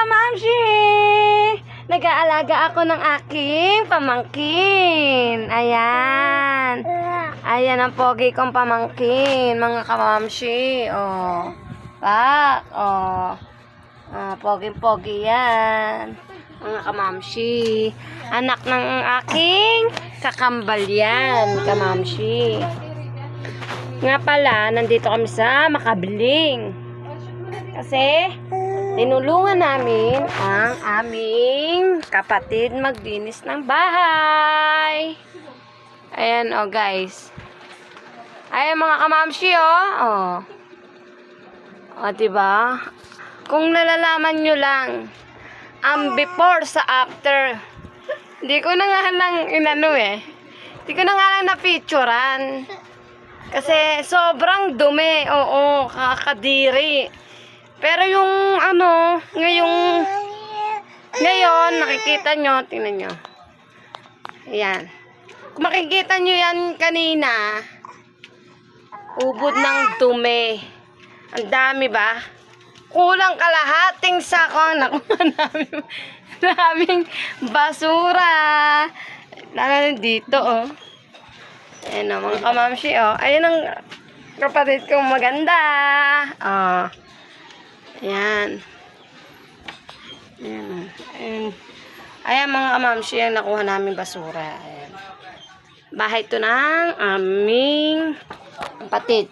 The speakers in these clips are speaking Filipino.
kamamshi! Nag-aalaga ako ng aking pamangkin. Ayan. Ayan ang pogi kong pamangkin, mga kamamshi. Oh. Pak. Oh. Pogi-pogi yan. Mga kamamshi. Anak ng aking kakambal yan, kamamshi. Nga pala, nandito kami sa Makabling. Kasi, tinulungan namin ang aming kapatid maglinis ng bahay. Ayan, oh guys. Ayan mga kamamshi, oh. O, diba? Kung nalalaman nyo lang, ang before sa after, hindi ko na nga lang inano Hindi ko na nga lang na-featurean. Kasi sobrang dumi, oo, kakadiri. Pero yung ngayon, nakikita nyo, tingnan nyo. Ayan. Kung makikita nyo yan kanina, ubod ng dumi. Ang dami ba? Kulang kalahating sako ang nakuha namin. Daming basura. Lalo na dito, oh. Ayan o, mga kamamshi, oh. Ayan ang kapatid kong maganda. Oh. Ayan. Ayan. Ayan. Ayan mga kamamshi, ang nakuha namin basura. Ayan. Bahay ito ng aming kapatid.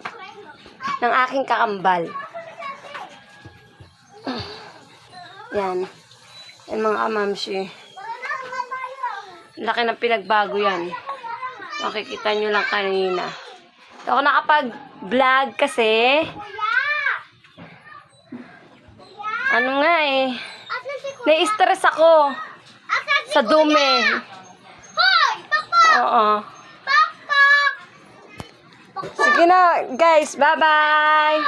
Ng aking kakambal. Yan. Yan mga kamamshi. Laki ng pinagbago yan. Makikita nyo lang kanina. Ako nakapag-vlog kasi. Ano nga nai-stress ako sa dumi. Oo. Sige na, guys. Bye-bye.